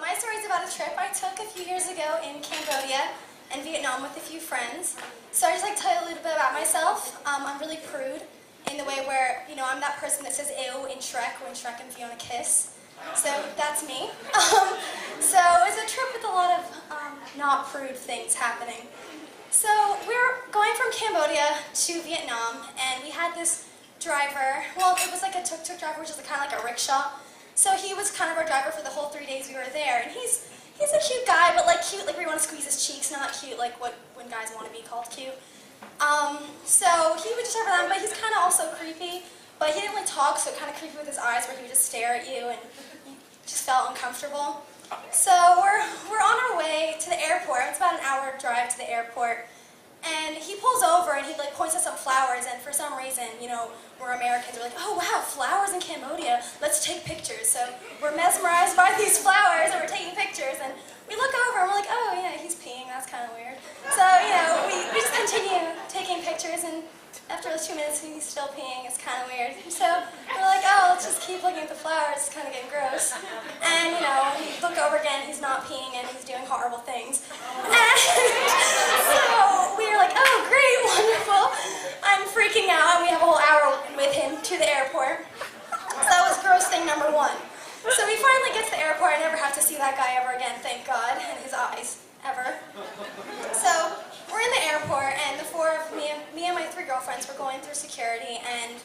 My story is about a trip I took a few years ago in Cambodia and Vietnam with a few friends. So I just like to tell you a little bit about myself. I'm really prude in the way where, I'm that person that says ew in Shrek when Shrek and Fiona kiss. So that's me. So it's a trip with a lot of not prude things happening. So we're going from Cambodia to Vietnam, and we had this driver. Well, it was like a tuk-tuk driver, which is kind of like a rickshaw. So he was kind of our driver for the whole 3 days we were there, and he's a cute guy, but like cute, like we want to squeeze his cheeks, not cute like when guys want to be called cute. So he would just drive around, but he's kind of also creepy. But he didn't really talk, so kind of creepy with his eyes, where he would just stare at you, and you just felt uncomfortable. So we're on our way to the airport. It's about an hour drive to the airport. And he pulls over and he like points at some flowers, and for some reason, we're Americans, we're like, oh wow, flowers in Cambodia, let's take pictures. So we're mesmerized by these flowers and we're taking pictures, and we look over and we're like, oh yeah, he's peeing, that's kind of weird. So, we just continue taking pictures, and after those 2 minutes he's still peeing, it's kind of weird. So we're like, oh, let's just keep looking at the flowers, it's kind of getting gross. And, we look over again, he's not peeing and he's doing horrible things. And so we're like, oh great, wonderful. I'm freaking out, and we have a whole hour with him to the airport. So that was gross thing number one. So we finally get to the airport. I never have to see that guy ever again, thank God, and his eyes, ever. So we're in the airport, and the four of me and my 3 girlfriends were going through security, and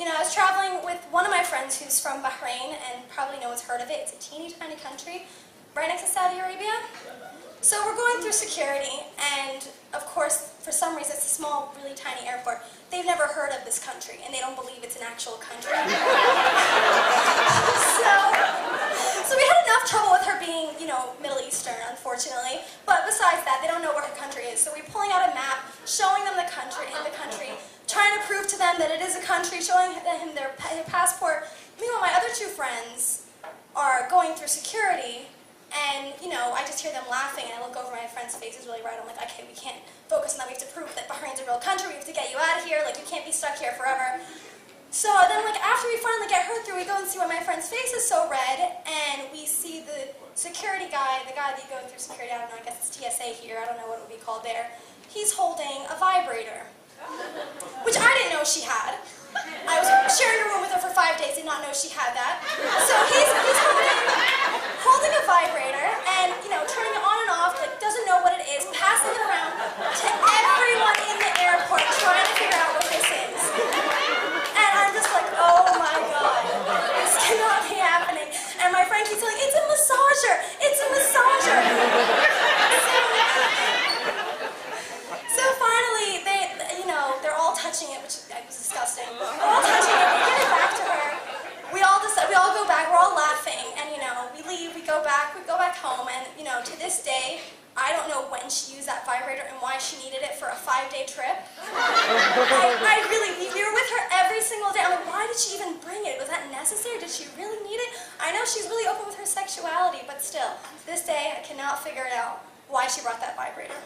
I was traveling with one of my friends who's from Bahrain, and probably no one's heard of it. It's a teeny tiny country right next to Saudi Arabia. So we're going through security, and of course, for some reason, it's a small, really tiny airport. They've never heard of this country, and they don't believe it's an actual country. So we had enough trouble with her being, Middle Eastern, unfortunately. But besides that, they don't know where her country is. So we're pulling out a map, showing them the country, trying to prove to them that it is a country, showing them their passport. Meanwhile, my other 2 friends are going through security, and, I just hear them laughing, and I look over, my friend's face is really red. I'm like, okay, we can't focus on that. We have to prove that Bahrain's a real country. We have to get you out of here. Like, you can't be stuck here forever. So then, after we finally get her through, we go and see why my friend's face is so red, and we see the security guy, the guy that you go through security, I don't know, I guess it's TSA here, I don't know what it would be called there. He's holding a vibrator, which I didn't know she had. I was sharing a room with her for 5 days, did not know she had that. So he's holding a vibrator and, turning it on and off, doesn't know what it is, passing it around to everyone in the airport, trying to figure out what this is. And I'm just like, oh my God, this cannot be happening. And my friend keeps saying, it's a massager, it's a massager. So finally, they're all touching it, which was disgusting. They're all touching it, we get it back to her. We all go back, we're all laughing, and we leave, we go back home, and to this day, I don't know when she used that vibrator and why she needed it for a 5-day trip. We were with her every single day. I'm like, why did she even bring it? Was that necessary? Did she really need it? I know she's really open with her sexuality, but still, to this day, I cannot figure it out why she brought that vibrator.